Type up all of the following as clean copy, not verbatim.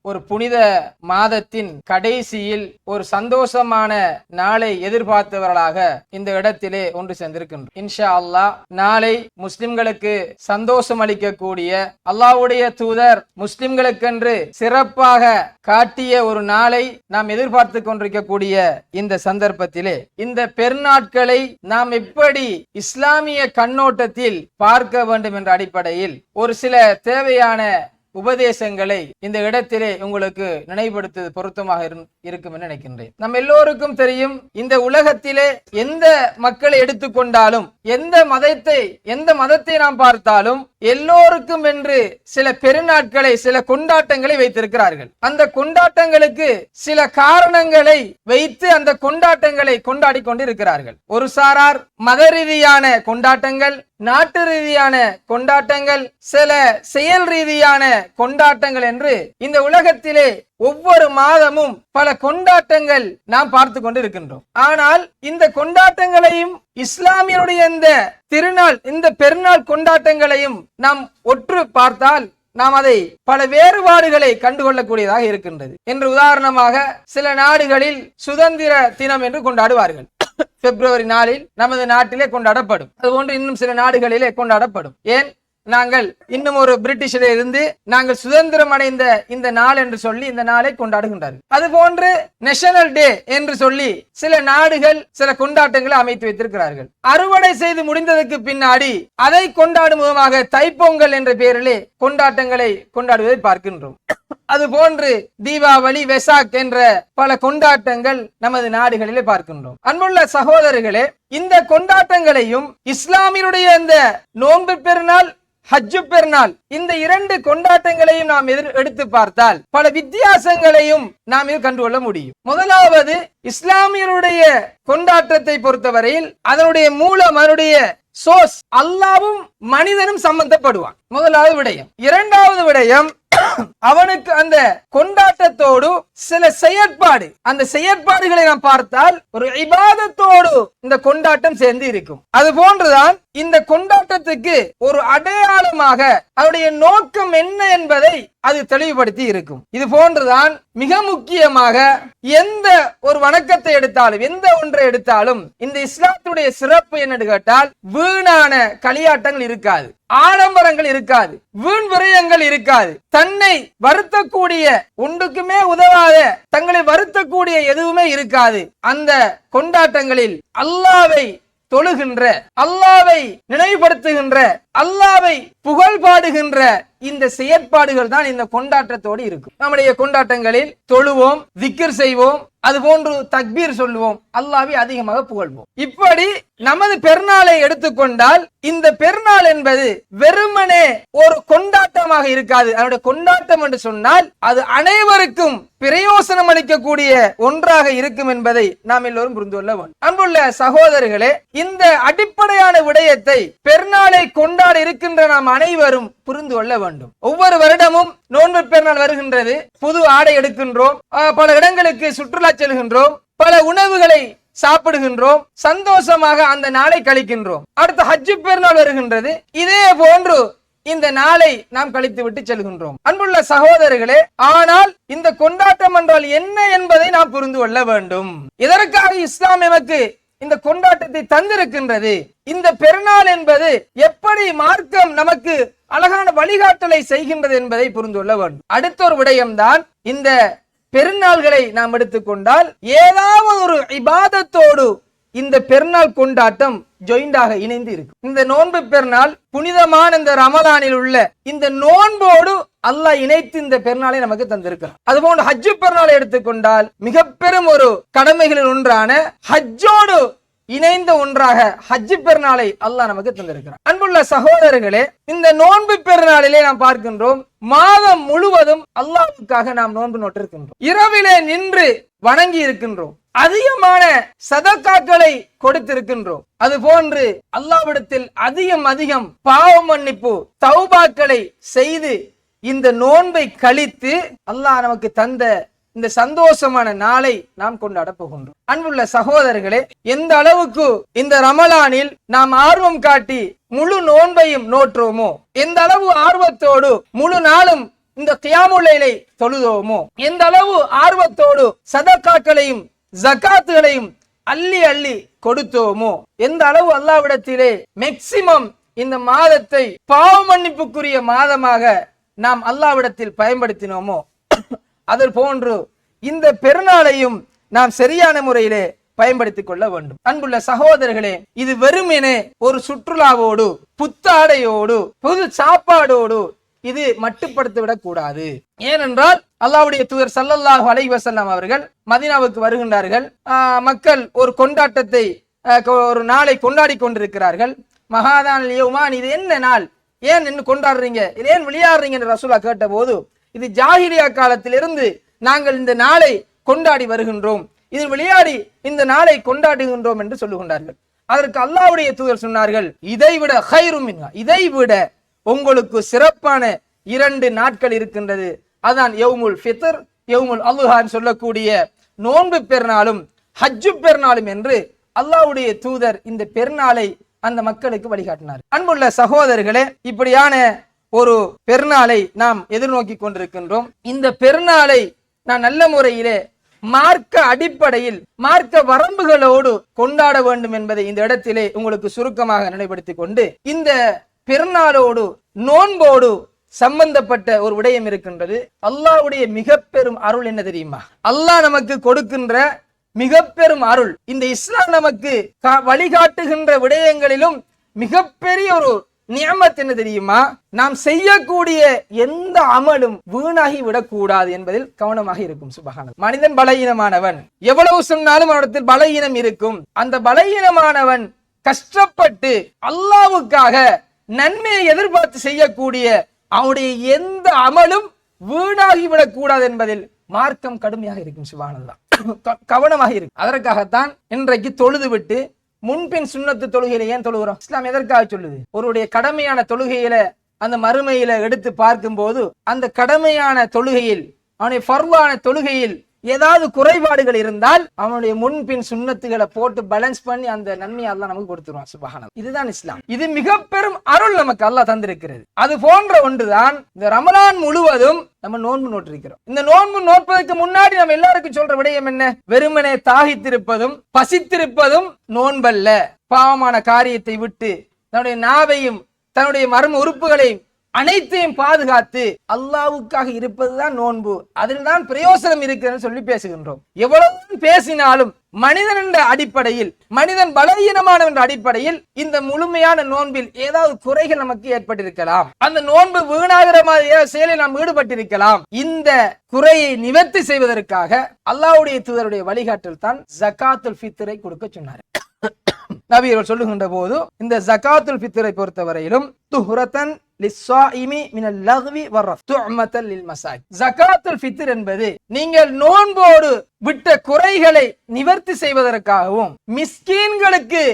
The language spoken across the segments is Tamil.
ஒரு புனித மாதத்தின் கடைசியில் ஒரு சந்தோஷமான நாளை எதிர்பார்த்தவர்களாக இந்த இடத்திலே ஒன்று சேர்ந்திருக்கின்றோம். இன்ஷா அல்லாஹ் நாளை முஸ்லிம்களுக்கு சந்தோஷம் அளிக்கக்கூடிய அல்லாஹ்வுடைய தூதர் முஸ்லிம்களுக்கென்று சிறப்பாக காட்டிய ஒரு நாளை நாம் எதிர்பார்த்து கொண்டிருக்கக்கூடிய இந்த சந்தர்ப்பத்திலே இந்த பெருநாட்களை நாம் எப்படி இஸ்லாமிய கண்ணோட்டத்தில் பார்க்க வேண்டும் என்ற அடிப்படையில் ஒரு சில தேவையான உபதேசங்களை இந்த இடத்திலே உங்களுக்கு நினைவுபடுத்துவது பொருத்தமாக இருக்கும் என்று நினைக்கின்றேன். நம்ம எல்லோருக்கும் தெரியும், இந்த உலகத்திலே எந்த மக்களை எடுத்துக்கொண்டாலும் எந்த மதத்தை நாம் பார்த்தாலும் எல்லோருக்கும் என்று சில பெருநாட்களை சில கொண்டாட்டங்களை வைத்திருக்கிறார்கள். அந்த கொண்டாட்டங்களுக்கு சில காரணங்களை வைத்து அந்த கொண்டாட்டங்களை கொண்டாடி கொண்டிருக்கிறார்கள். ஒரு சாரார் மத ரீதியான கொண்டாட்டங்கள், நாட்டு ரீதியான கொண்டாட்டங்கள், சில செயல் ரீதியான கொண்டாட்டங்கள் என்று இந்த உலகத்திலே ஒவ்வொரு மாதமும் பல கொண்டாட்டங்கள் நாம் பார்த்து கொண்டிருக்கின்றோம். ஆனால் இந்த கொண்டாட்டங்களையும் இஸ்லாமியருடைய இந்த பெருநாள் கொண்டாட்டங்களையும் நாம் ஒற்று பார்த்தால் நாம் அதை பல வேறுபாடுகளை கண்டுகொள்ளக்கூடியதாக இருக்கின்றது. என்று உதாரணமாக சில நாடுகளில் சுதந்திர தினம் என்று கொண்டாடுவார்கள். பிப்ரவரி 4 நமது நாட்டிலே கொண்டாடப்படும். அதுபோன்று இன்னும் சில நாடுகளிலே கொண்டாடப்படும். ஏன், நாங்கள் இன்னும் ஒரு பிரிட்டிஷிலே இருந்து நாங்கள் சுதந்திரம் அடைந்த இந்த நாள் என்று சொல்லி இந்த நாளை கொண்டாடுகின்றார்கள். அதுபோன்று நேஷனல் டே என்று சொல்லி சில நாடுகள் சில கொண்டாட்டங்களை அமைத்து வைத்திருக்கிறார்கள். அறுவடை செய்து முடிந்ததற்கு பின்னாடி அதை கொண்டாடும் விதமாக தைப்பொங்கல் என்ற பெயரிலே கொண்டாட்டங்களை கொண்டாடுவதை பார்க்கின்றோம். அதுபோன்று தீபாவளி, வெசாக் என்ற பல கொண்டாட்டங்கள் நமது நாடுகளிலே பார்க்கின்றோம். அன்புள்ள சகோதரர்களே, இந்த கொண்டாட்டங்களையும் இஸ்லாமியருடைய இந்த நோன்பு பெருநாள், ஹஜ்ஜு பெருநாள், இந்த 2 கொண்டாட்டங்களையும் நாம் எடுத்து பார்த்தால் பல வித்தியாசங்களையும் நாம் இது கண்டுகொள்ள முடியும். முதலாவது, இஸ்லாமியருடைய கொண்டாட்டத்தை பொறுத்தவரையில் அதனுடைய மூலம், அதனுடைய சோர்ஸ் அல்லாவும் மனிதனும் சம்பந்தப்படுவான். முதலாவது விடயம். இரண்டாவது விடயம், அவனுக்கு அந்த கொண்டாட்டத்தோடு சில செயற்பாடு, அந்த செயற்பாடுகளை நாம் பார்த்தால் ஒரு இபாதத்தோடு இந்த கொண்டாட்டம் சேர்ந்து இருக்கும். அது போன்றுதான் இந்த கொண்டாட்டத்துக்கு ஒரு அடையாளமாக அதனுடைய நோக்கம் என்ன என்பதை அது தெளிவுபடுத்தி இருக்கும். இது போன்றுதான் மிக முக்கியமாக எந்த ஒரு வணக்கத்தை எடுத்தாலும், எந்த ஒன்றை எடுத்தாலும் இந்த இஸ்லாத்துடைய சிறப்பு என்னன்னு கேட்டால் வீணான களியாட்டங்கள் இருக்காது, ஆடம்பரங்கள் இருக்காது, வீண் விரயங்கள் இருக்காது, தன்னை வருத்தக்கூடிய ஒன்றுக்குமே உதவாத தங்களை வருத்தக்கூடிய எதுவுமே இருக்காது. அந்த கொண்டாட்டங்களில் அல்லாவை தொழுகின்ற, அல்லாவை நினைவுபடுத்துகின்ற, அல்லாவை புகழ் பாடுகின்ற இந்த செயற்பாடுகள் தான் இந்த கொண்டாட்டத்தோடு இருக்கும். நம்முடைய கொண்டாட்டங்களில் தொழுவோம், திக்ர் செய்வோம், அது போன்று தக்பீர் சொல்லுவோம், அல்லாஹ்வை அதிகமாக புகழ்வோம். இப்படி நமது பெருநாளை எடுத்துக்கொண்டால் இந்த பெருநாள் என்பது வெறுமனே ஒரு கொண்டாட்டமாக இருக்காது. அதனுடைய கொண்டாட்டம் என்று சொன்னால் அது அனைவருக்கும் பிரயோசனம் அளிக்கக்கூடிய ஒன்றாக இருக்கும் என்பதை நாம் எல்லோரும் புரிந்து கொள்ள வேண்டும். அன்புள்ள சகோதரர்களே, இந்த அடிப்படையான விடயத்தை பெருநாளை கொண்டாட இருக்கின்ற நாம் அனைவரும் புரிந்து கொள்ள வேண்டும். ஒவ்வொரு வருடமும் நோன்பு பெருநாள் வருகின்றது, புது ஆடை எடுக்கின்றோம், பல இடங்களுக்கு சுற்றுலா செல்கின்றோம், பல உணவுகளை சாப்பிடுகின்றோம், சந்தோஷமாக அந்த நாளை கழிக்கின்றோம். அடுத்த ஹஜ்ஜு பெருநாள் வருகின்றது, இதே போன்று இந்த நாளை நாம் கழித்து விட்டு செல்கின்றோம். அன்புள்ள சகோதரர்களே, ஆனால் இந்த கொண்டாட்டம் என்றால் என்ன என்பதை நாம் புரிந்து கொள்ள வேண்டும். இதற்காக இஸ்லாம் நமக்கு இந்த கொண்டாட்டத்தை தந்திருக்கின்றது. இந்த பெருநாள் என்பது எப்படி மார்க்கம் நமக்கு அழகான வழிகாட்டலை செய்கின்றது என்பதை புரிந்து கொள்ள வேண்டும். அடுத்த ஒரு விடயம்தான், இந்த பெருநாள்களை நாம் எடுத்துக்கொண்டால் ஏதாவது ஒரு இபாதத்தோடு இந்த பெருநாள் கொண்டாட்டம் ஜாயிண்டாக இணைந்து இருக்கும். இந்த நோன்பு பெருநாள் புனிதமான இந்த ரமலானில் உள்ள இந்த நோன்போடு அல்லாஹ் இணைத்து இந்த பெருநாளை நமக்கு தந்திருக்கிறார். அதுபோன்று ஹஜ்ஜு பெருநாளை எடுத்துக்கொண்டால் மிக பெரும் ஒரு கடமைகளில் ஒன்றான ஹஜ்ஜோடு இணைந்த ஒன்றாக ஹஜ்ஜு பெருநாளை அல்லாஹ் நமக்கு தந்திருக்கிறார். அன்புள்ள சகோதரர்களே, இந்த நோன்பு பெருநாளிலே நாம் பார்க்கின்றோம், மாதம் முழுவதும் அல்லாஹ்வுக்காக நாம் நோன்பு நோட்டிருக்கின்றோம், இரவிலே நின்று வணங்கி இருக்கின்றோம், அதிகமான சதக்காக்களை கொடுத்திருக்கின்றோம். அது போன்று அல்லாஹ்விடத்தில் அதிகம் பாவ மன்னிப்பு தௌபாக்களை செய்து இந்த நோன்பை கழித்து அல்லாஹ் நமக்கு தந்த இந்த சந்தோஷமான நாளை நாம் கொண்டாட போகின்றோம். அன்புள்ள சகோதரர்களே, எந்த அளவுக்கு இந்த ரமலானில் நாம் ஆர்வம் காட்டி முழு நோன்பையும் நோற்றோமோ, எந்த அளவு ஆர்வத்தோடு முழு நாளும் இந்த கியாமுல் லைலை தொழுதோமோ, எந்த அளவு ஆர்வத்தோடு சதகாக்களையும் ஜகாத்துகளையும் அள்ளி அள்ளி கொடுத்தோமோ, எந்த அளவு அல்லாஹ்விடத்திலே மேக்சிமம் இந்த மாதத்தை பாவ மன்னிப்புக்குரிய மாதமாக நாம் அல்லாஹ்விடத்தில் பயன்படுத்தினோமோ, அது போன்று இந்த பெருநாளையும் நாம் சரியான முறையிலே பயன்படுத்திக் கொள்ள வேண்டும். அன்புள்ள சகோதரர்களே, இது வெறுமெனே ஒரு சுற்றுலாவோடு புத்தாடையோடு புது சாப்பாடோடு இது மட்டுப்படுத்திவிடக் கூடாது. ஏனென்றால் அல்லாஹ்வுடைய தூதர் ஸல்லல்லாஹு அலைஹி வஸல்லம் அவர்கள் மதீனாவுக்கு வருகின்றார்கள். மக்கள் ஒரு கொண்டாட்டத்தை ஒரு நாளை கொண்டாடி கொண்டிருக்கிறார்கள். மகாதான் யௌமான், இது என்ன நாள், ஏன் இன்னும் கொண்டாடுறீங்க, இது ஏன் விளையாடுறீங்க என்று ரசூலா கேட்ட போது, இது ஜாஹிலியா காலத்திலிருந்து நாங்கள் இந்த நாளை கொண்டாடி வருகின்றோம், இது விளையாடி இந்த நாளை கொண்டாடுகின்றோம் என்று சொல்லுகின்றார்கள். அதற்கு அல்லாஹ்வுடைய தூதர் சொன்னார்கள், இதைவிட கைரும் மின்ஹா, இதைவிட உங்களுக்கு சிறப்பான 2 நாட்கள் இருக்கின்றது. அதான் யௌமுல் ஃபித்ர், யௌமுல் அல்ஹான்னு சொல்லக்கூடிய நோன்பு பெருநாளும் ஹஜ்ஜு பெருநாளும் என்று அல்லாஹ்வுடைய தூதர் இந்த பெருநாளை அந்த மக்களுக்கு வழிகாட்டினார். அன்புள்ள சகோதரர்களே, இப்படியான ஒரு பெருநாளை நாம் எதிர்நோக்கி கொண்டிருக்கின்றோம். இந்த பெருநாளை நான் நல்ல முறையிலே மார்க்க அடிப்படையில் மார்க்க வரம்புகளோடு கொண்டாட வேண்டும் என்பதை இந்த இடத்திலே உங்களுக்கு சுருக்கமாக நினைவுபடுத்திக் கொண்டு, இந்த பெருநாளோடு நோன்போடு சம்பந்தப்பட்ட ஒரு விடயம் இருக்கின்றது. அல்லாஹ்வுடைய மிக பெரும் அருள் என்ன தெரியுமா? அல்லாஹ் நமக்கு கொடுக்கின்ற மிக பெரும் அருள், இந்த இஸ்லாம் நமக்கு வழிகாட்டுகின்ற விடயங்களிலும் மிகப்பெரிய ஒரு நியமத் என்ன தெரியுமா? நாம் செய்யக்கூடிய எந்த அமலும் வீணாகி விடக்கூடாது என்பதில் கவனமாக இருக்கும். சுபஹானல்லாஹ். மனிதன் பலகீனமானவன், எவ்வளவு சொன்னாலும் அவனிடத்தில் பலகீனம் இருக்கும். அந்த பலகீனமானவன் கஷ்டப்பட்டு அல்லாஹ்வுக்காக நன்மையை எதிர்பார்த்து செய்யக்கூடிய அவனுடைய எந்த அமலும் வீணாகி விடக்கூடாது என்பதில் மார்க்கம் கடுமையாக இருக்கும். சுபஹானல்லாஹ். கவனமாக இருக்கு. அதற்காகத்தான் இன்றைக்கு தொழுது விட்டு முன்பின் சுன்னத்து தொழுகையில ஏன் தொழுகிறோம்? இஸ்லாம் எதற்காக சொல்லுது? ஒருடைய கடமையான தொழுகையில அந்த மறுமையில எடுத்து பார்க்கும் போது அந்த கடமையான தொழுகையில் அவனுடைய ஃபர்லான தொழுகையில் ஏதாவது குறைபாடுகள் இருந்தால் அவனுடைய முன்பின் சுன்னத்துகளை போட்டு பேலன்ஸ் பண்ணி அந்த நன்மையை அல்லாஹ் நமக்கு கொடுத்துருவான். சுபஹானல்லாஹ். இதுதான் இஸ்லாம். இது மிக பெரும் அருள் நமக்கு அல்லாஹ் தந்திருக்கிறது. அது போன்ற ஒன்றுதான் இந்த ரமலான் முழுவதும் நம்ம நோன்பு நோட்டிருக்கிறோம். இந்த நோன்பு நோட்பதற்கு முன்னாடி நம்ம எல்லாருக்கும் சொல்ற விடயம் என்ன? வெறுமனே தாகித்திருப்பதும் பசித்திருப்பதும் நோன்பல்ல. பாவமான காரியத்தை விட்டு தன்னுடைய நாவையும் தன்னுடைய மர்ம உறுப்புகளையும் அனைத்தையும் பாதுகாத்து அல்லாஹ்வுக்காக இருப்பதுதான் நோன்பு. அதில் தான் பிரயோசனம் இருக்கிறது சொல்லி பேசுகின்றோம். எவ்வளவு பேசினாலும் மனிதன் என்ற அடிப்படையில், மனிதன் பலவீனமான என்ற அடிப்படையில் இந்த முழுமையான நோன்பில் ஏதாவது குறைகள் நமக்கு ஏற்பட்டிருக்கலாம். அந்த நோன்பு வீணாகிற மாதிரி செயலில் நாம் ஈடுபட்டிருக்கலாம். இந்த குறையை நிவர்த்தி செய்வதற்காக அல்லாஹ்வுடைய தூதருடைய வழிகாட்டல் தான் ஜகாத்துல் ஃபித்ரை கொடுக்க சொன்னார். நபி அவர்கள் சொல்லுகின்ற போது இந்த ஜகாத்துல் ஃபித்ரை பொறுத்தவரையிலும் துஹ்ரத்தன் லிஸ்ஸாயிமி மினல் லக்வி வர்ரஃப் துஅமத்தல் லில் மசாஜ். ஜகாத்துல் ஃபித்ர் என்பது நீங்கள் நோன்போடு விட்ட குறைகளை நிவர்த்தி செய்வதற்காகவும் மிஸ்கீன்களுக்கு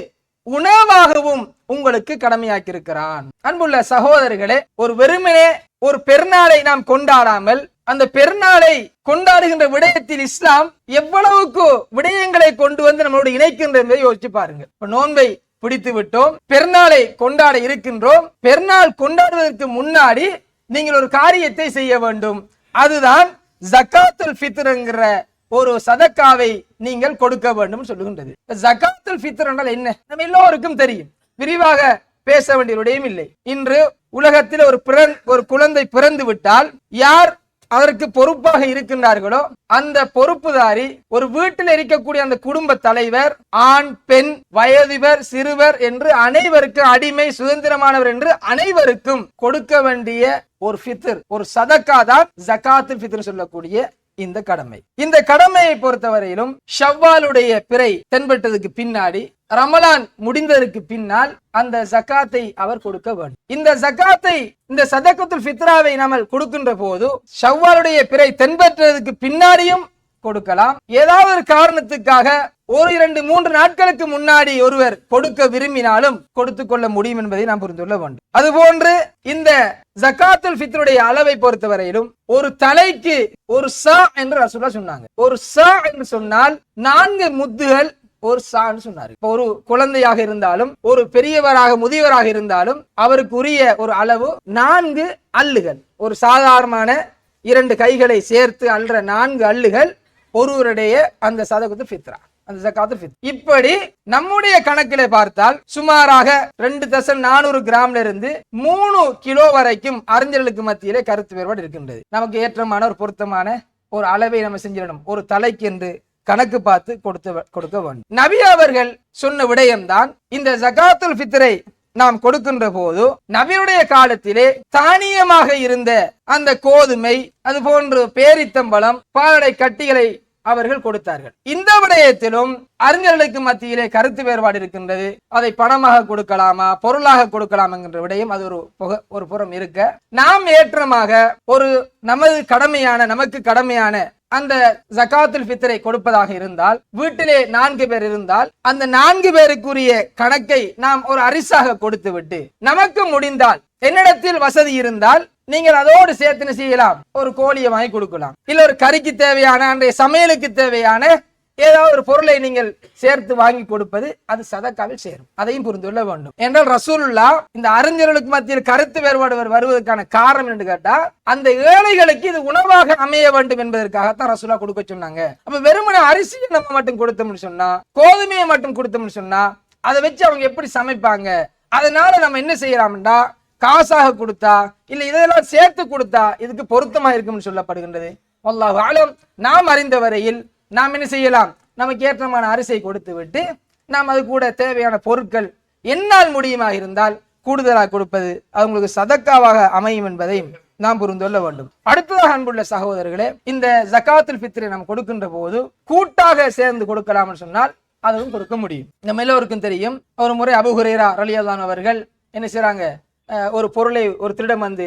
உணவாகவும் உங்களுக்கு கடமையாக்கி இருக்கிறான். அன்புள்ள சகோதரர்களே, ஒரு வெறுமனே ஒரு பெருநாளை நாம் கொண்டாடாமல் அந்த பெருநாளை கொண்டாடுகின்ற விடயத்தில் இஸ்லாம் எவ்வளவுக்கு விடயங்களை கொண்டு வந்து நம்மளோட இணைக்கின்ற என்பதை யோசிச்சு பாருங்க. இப்ப நோன்பை பிடித்து விட்டோம், பெருநாளை கொண்டாட இருக்கின்றோம். பெருநாள் கொண்டாடுவதற்கு முன்னாடி நீங்கள் ஒரு காரியத்தை செய்ய வேண்டும். அதுதான் ஜகாத்துல் ஃபித்ர்ங்கிற ஒரு சதக்காவை நீங்கள் கொடுக்க வேண்டும் சொல்லுகின்றது. ஜகாத்துல் ஃபித்ர் என்றால் என்ன? நம்ம எல்லோருக்கும் தெரியும், விரிவாக பேச வேண்டிய விடயம் இல்லை. இன்று உலகத்தில் ஒரு குழந்தை பிறந்து விட்டால் யார் அதற்கு பொறுப்பாக இருக்கின்றார்களோ அந்த பொறுப்புதாரி, ஒரு வீட்டில் இருக்கக்கூடிய அந்த குடும்ப தலைவர், ஆண் பெண் வயதிவர் சிறுவர் என்று அனைவருக்கு, அடிமை சுதந்திரமானவர் என்று அனைவருக்கும் கொடுக்க வேண்டிய ஒரு ஃபித்ர், ஒரு சதக்கா தான் ஜகாத்துல் ஃபித்ர் சொல்லக்கூடிய இந்த கடமை. இந்த கடமையை பொறுத்தவரையிலும் ஷவ்வாலுடைய பிறை தென்பட்டதுக்கு பின்னாடி, ரமலான் முடிந்ததற்கு பின்னால் அந்த ஜகாத்தை அவர் கொடுக்க வேண்டும். இந்த ஜகாத்தை, இந்த சதகத்துல் ஃபித்ராவை நாம் கொடுக்கின்ற போது ஷவ்வாலுடைய பிறை தென்பட்டதுக்கு பின்னாடியும் கொடுக்கலாம். ஏதாவது ஒரு காரணத்துக்காக 1, 2, 3 நாட்களுக்கு முன்னாடி ஒருவர் கொடுக்க விரும்பினாலும் கொடுத்துக் கொள்ள முடியும் என்பதை நாம் புரிந்து கொள்ள வேண்டும். அதுபோன்று இந்த ஜகாத்துல் ஃபித்ருடைய அளவை பொறுத்தவரையிலும் ஒரு தலைக்கு ஒரு சா என்று ரசூலுல்லாஹ் சொன்னாங்க. ஒரு சா என்று சொன்னால் 4 முத்துகள் ஒரு சான்னு சொன்னாரு. இப்போ ஒரு குழந்தையாக இருந்தாலும் ஒரு பெரியவராக முதியவராக இருந்தாலும் அவருக்கு உரிய ஒரு அளவு 4 அல்லுகள். ஒரு சாதாரணமான 2 கைகளை சேர்த்து அல்ற 4 அள்ளுகள் ஒருவருடைய அந்த சதகத்துல் ஃபித்ரா, அந்த ஜகாத்துல் ஃபித்ர். இப்படி நம்முடைய கணக்கிலே பார்த்தால் சுமாராக 2,400 கிராம்ல இருந்து 3 கிலோ வரைக்கும் அறிஞர்களுக்கு மத்தியிலே கருத்து வேறுபாடு இருக்கின்றது. நமக்கு ஏற்றமான ஒரு பொருத்தமான ஒரு அளவை நம்ம செஞ்சிடணும். ஒரு தலைக்கு என்று கணக்கு பார்த்து கொடுக்க வேண்டும். நபி அவர்கள் சொன்ன விடயம்தான் இந்த ஜகாத்துல் ஃபித்ரை நாம் கொடுக்கின்ற போது நபியுடைய காலத்திலே தானியமாக இருந்த அந்த கோதுமை, அது போன்று பேரித்தம்பழம், பாலடை கட்டிகளை அவர்கள் கொடுத்தார்கள். இந்த விடயத்திலும் அறிஞர்களுக்கு மத்தியிலே கருத்து வேறுபாடு இருக்கின்றது. அதை பணமாக கொடுக்கலாமா, பொருளாக கொடுக்கலாம் என்கின்ற விடயம் அது ஒரு புறம் இருக்க, நாம் ஏற்றமாக ஒரு நமக்கு கடமையான அந்த ஜகாத்துல் ஃபித்ரை கொடுப்பதாக இருந்தால், வீட்டிலே 4 பேர் இருந்தால் அந்த 4 பேருக்குரிய கணக்கை நாம் ஒரு அரிசாக கொடுத்து விட்டு, நமக்கு முடிந்தால் என்னிடத்தில் வசதி இருந்தால் நீங்கள் அதோடு சேர்த்து செய்யலாம், ஒரு கோழியை வாங்கி கொடுக்கலாம், இல்ல ஒரு கறிக்கு தேவையான அன்றைய சமையலுக்கு தேவையான ஏதாவது ஒரு பொருளை நீங்கள் சேர்த்து வாங்கி கொடுப்பது அது சதக்காவில் சேரும். அதையும் புரிந்து கொள்ள வேண்டும். என்றால் ரசூலுல்லாஹ் இந்த அறிஞர்களுக்கு மத்தியில் கருத்து வேறுபாடு வருவதற்கான காரணம் என்று கேட்டா, அந்த ஏழைகளுக்கு இது உணவாக அமைய வேண்டும் என்பதற்காகத்தான் ரசூலுல்லாஹ் கொடுக்க சொன்னாங்க. அப்ப வெறுமனே அரிசியை நம்ம மட்டும் கொடுத்தோம்னு சொன்னா, கோதுமையை மட்டும் கொடுத்தோம்னு சொன்னா, அதை வச்சு அவங்க எப்படி சமைப்பாங்க? அதனால நம்ம என்ன செய்யலாம்டா, காசாக கொடுத்தா இல்ல இதெல்லாம் சேர்த்து கொடுத்தா இதுக்கு பொருத்தமா இருக்கும்னு சொல்லப்படுகின்றது. வல்லாஹு அலம். நாம் அறிந்த வரையில் நாம் என்ன செய்யலாம், நமக்கு ஏற்றமான அரிசியை கொடுத்து விட்டு நாம் அது கூட தேவையான பொருட்கள் என்னால் முடியுமாக இருந்தால் கூடுதலாக கொடுப்பது அவங்களுக்கு சதக்காவாக அமையும் என்பதையும் நாம் புரிந்து கொள்ள வேண்டும். அடுத்ததாக அன்புள்ள சகோதரர்களே, இந்த ஜகாத்துல் ஃபித்ரை நாம் கொடுக்கின்ற போது கூட்டாக சேர்ந்து கொடுக்கலாம்னு சொன்னால் அதுவும் கொடுக்க முடியும். நம்ம எல்லோருக்கும் தெரியும், ஒரு முறை அபூ ஹுரைரா ரலியல்லாஹு அவர்கள் என்ன செய்றாங்க, ஒரு பொருளை ஒரு திருடன் வந்து